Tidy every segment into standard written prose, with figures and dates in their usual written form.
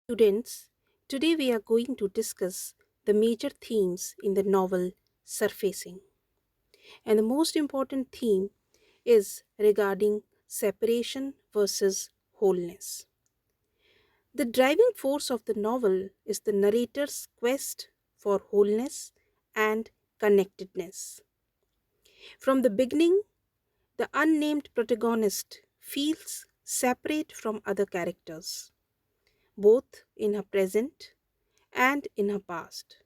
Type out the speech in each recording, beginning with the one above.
Students, today we are going to discuss the major themes in the novel Surfacing. And the most important theme is regarding separation versus wholeness. The driving force of the novel is the narrator's quest for wholeness and connectedness. From the beginning, the unnamed protagonist feels separate from other characters, both in her present and in her past.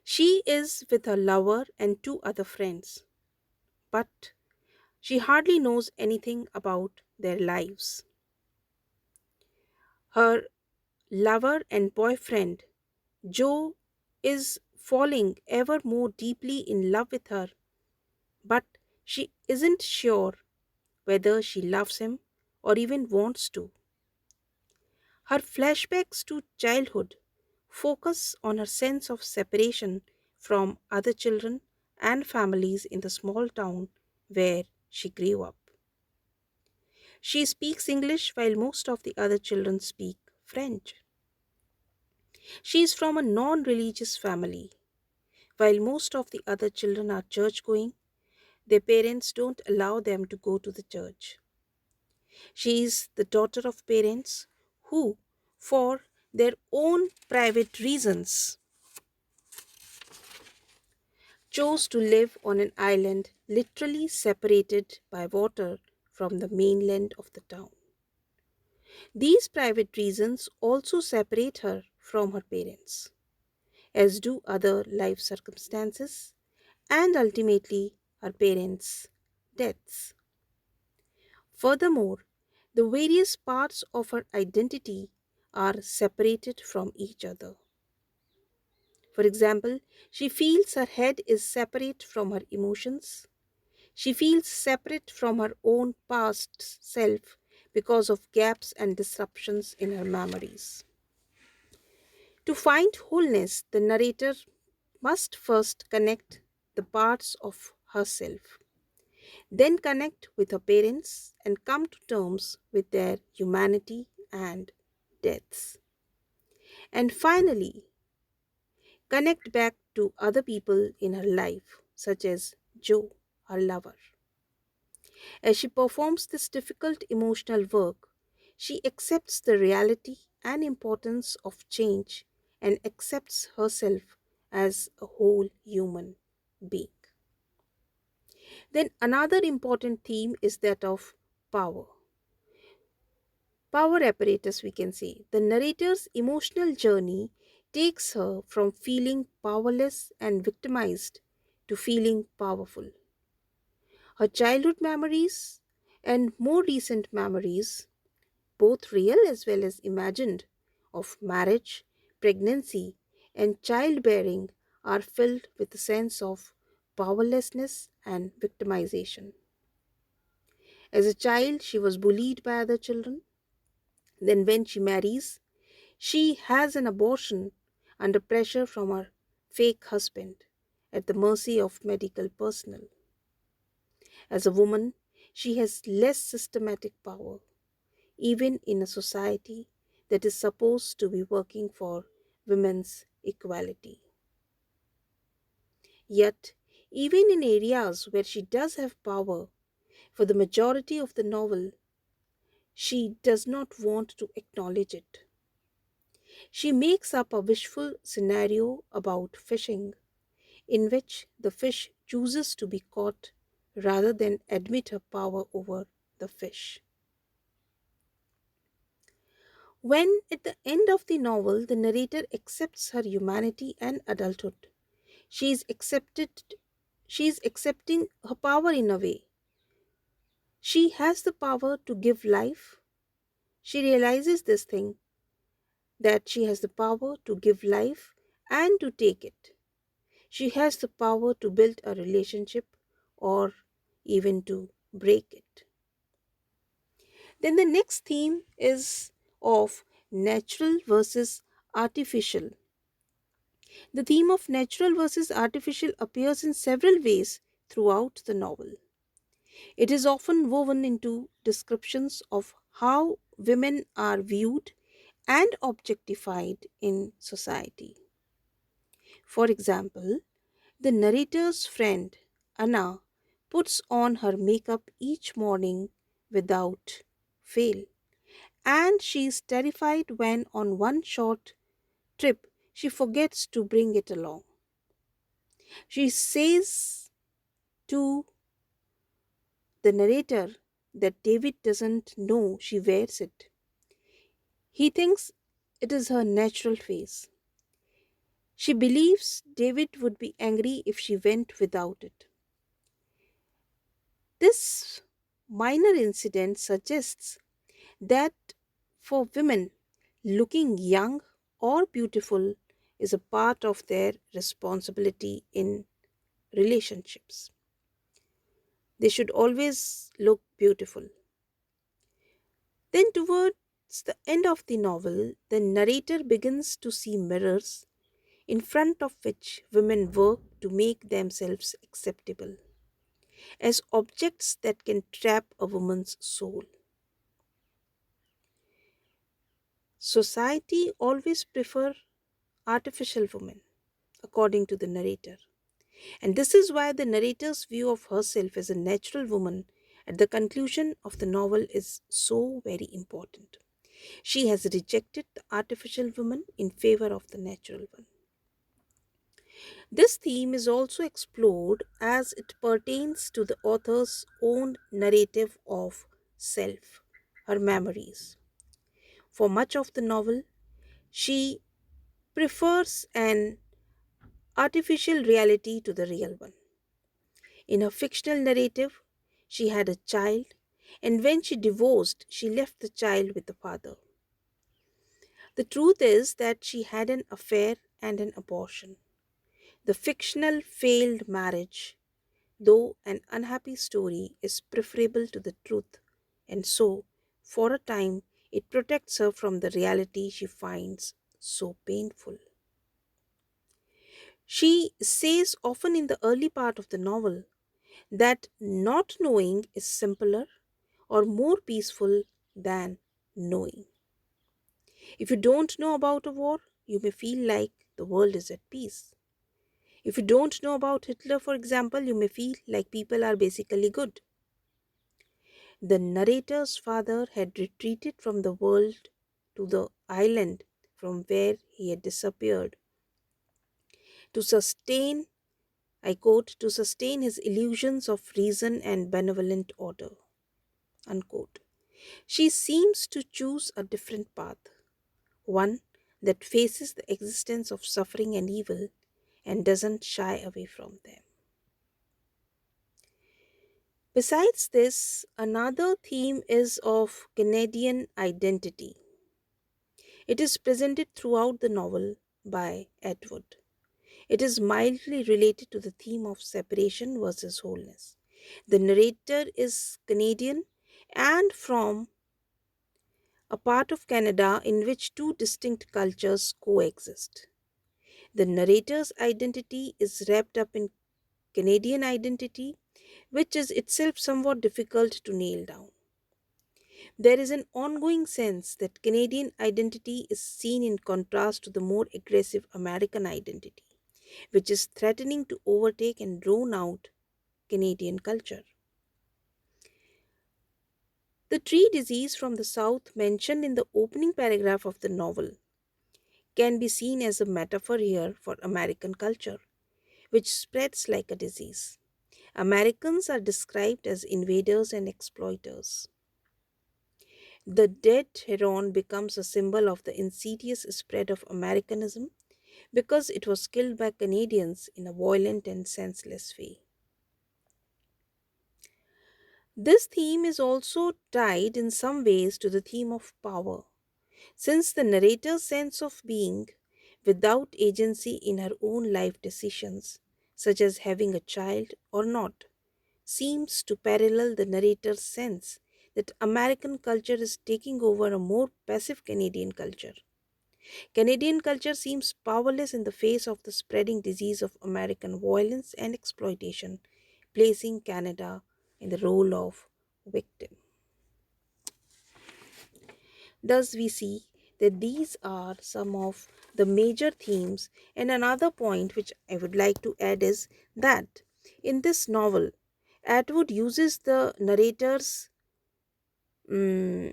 She is with her lover and two other friends, but she hardly knows anything about their lives. Her lover and boyfriend, Joe, is falling ever more deeply in love with her, but she isn't sure whether she loves him or even wants to. Her flashbacks to childhood focus on her sense of separation from other children and families in the small town where she grew up. She speaks English while most of the other children speak French. She is from a non religious family. While most of the other children are church going, their parents don't allow them to go to the church. She is the daughter of parents who, for their own private reasons, chose to live on an island literally separated by water from the mainland of the town. These private reasons also separate her from her parents, as do other life circumstances and ultimately her parents' deaths. Furthermore, the various parts of her identity are separated from each other. For example, she feels her head is separate from her emotions. She feels separate from her own past self because of gaps and disruptions in her memories. To find wholeness, the narrator must first connect the parts of herself, then connect with her parents and come to terms with their humanity and deaths. And finally, connect back to other people in her life, such as Joe, her lover. As she performs this difficult emotional work, she accepts the reality and importance of change and accepts herself as a whole human being. Then, another important theme is that of power. Power apparatus, we can say. The narrator's emotional journey takes her from feeling powerless and victimized to feeling powerful. Her childhood memories and more recent memories, both real as well as imagined, of marriage, pregnancy, and childbearing are filled with a sense of powerlessness and victimization. As a child, she was bullied by other children. Then, when she marries, she has an abortion under pressure from her fake husband at the mercy of medical personnel. As a woman, she has less systematic power, even in a society that is supposed to be working for women's equality. Yet, even in areas where she does have power, for the majority of the novel, she does not want to acknowledge it. She makes up a wishful scenario about fishing, in which the fish chooses to be caught rather than admit her power over the fish. When, at the end of the novel, the narrator accepts her humanity and adulthood, she is accepted she is accepting her power in a way. She has the power to give life. She realizes this thing, that she has the power to give life and to take it. She has the power to build a relationship or even to break it. Then the next theme is of natural versus artificial. The theme of natural versus artificial appears in several ways throughout the novel. It is often woven into descriptions of how women are viewed and objectified in society. For example, the narrator's friend, Anna, puts on her makeup each morning without fail, and she is terrified when, on one short trip, she forgets to bring it along. She says to the narrator that David doesn't know she wears it. He thinks it is her natural face. She believes David would be angry if she went without it. This minor incident suggests that for women, looking young or beautiful is a part of their responsibility in relationships. They should always look beautiful. Then, towards the end of the novel, the narrator begins to see mirrors in front of which women work to make themselves acceptable as objects that can trap a woman's soul. Society always prefer artificial women, according to the narrator. And this is why the narrator's view of herself as a natural woman at the conclusion of the novel is so very important. She has rejected the artificial woman in favor of the natural one. This theme is also explored as it pertains to the author's own narrative of self, her memories. For much of the novel, she prefers an artificial reality to the real one. In her fictional narrative, she had a child, and when she divorced, she left the child with the father. The truth is that she had an affair and an abortion. The fictional failed marriage, though an unhappy story, is preferable to the truth, and so, for a time, it protects her from the reality she finds so painful. She says often in the early part of the novel that not knowing is simpler or more peaceful than knowing. If you don't know about a war, you may feel like the world is at peace. If you don't know about Hitler, for example, you may feel like people are basically good. The narrator's father had retreated from the world to the island from where he had disappeared to sustain, I quote, to sustain his illusions of reason and benevolent order, unquote. She seems to choose a different path, one that faces the existence of suffering and evil and doesn't shy away from them. Besides this, another theme is of Canadian identity. It is presented throughout the novel by Atwood. It is mildly related to the theme of separation versus wholeness. The narrator is Canadian and from a part of Canada in which two distinct cultures coexist. The narrator's identity is wrapped up in Canadian identity, which is itself somewhat difficult to nail down. There is an ongoing sense that Canadian identity is seen in contrast to the more aggressive American identity, which is threatening to overtake and drown out Canadian culture. The tree disease from the south, mentioned in the opening paragraph of the novel, can be seen as a metaphor here for American culture, which spreads like a disease. Americans are described as invaders and exploiters. The dead heron becomes a symbol of the insidious spread of Americanism because it was killed by Canadians in a violent and senseless way. This theme is also tied in some ways to the theme of power, since the narrator's sense of being without agency in her own life decisions, such as having a child or not, seems to parallel the narrator's sense that American culture is taking over a more passive Canadian culture. Canadian culture seems powerless in the face of the spreading disease of American violence and exploitation, placing Canada in the role of victim. Thus, we see that these are some of the major themes. And another point which I would like to add is that in this novel, Atwood uses the narrator's mm,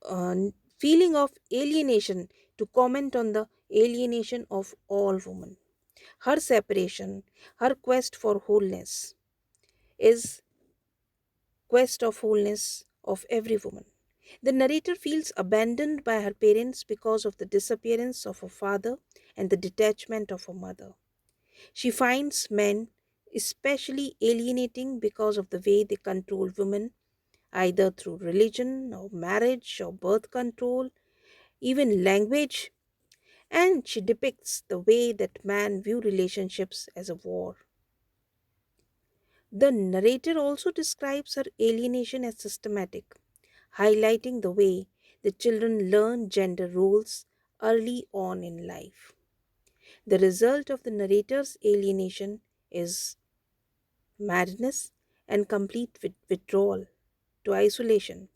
uh, feeling of alienation to comment on the alienation of all women. Her separation, her is quest of wholeness of every woman. The narrator feels abandoned by her parents because of the disappearance of her father and the detachment of her mother. She finds men especially alienating because of the way they control women, either through religion or marriage or birth control, even language, and she depicts the way that men view relationships as a war. The narrator also describes her alienation as systematic, highlighting the way the children learn gender roles early on in life. The result of the narrator's alienation is madness and complete withdrawal to isolation.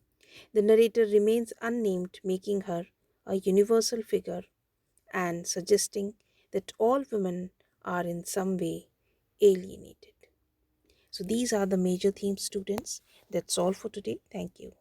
The narrator remains unnamed, making her a universal figure and suggesting that all women are in some way alienated. So, these are the major themes, students. That's all for today. Thank you.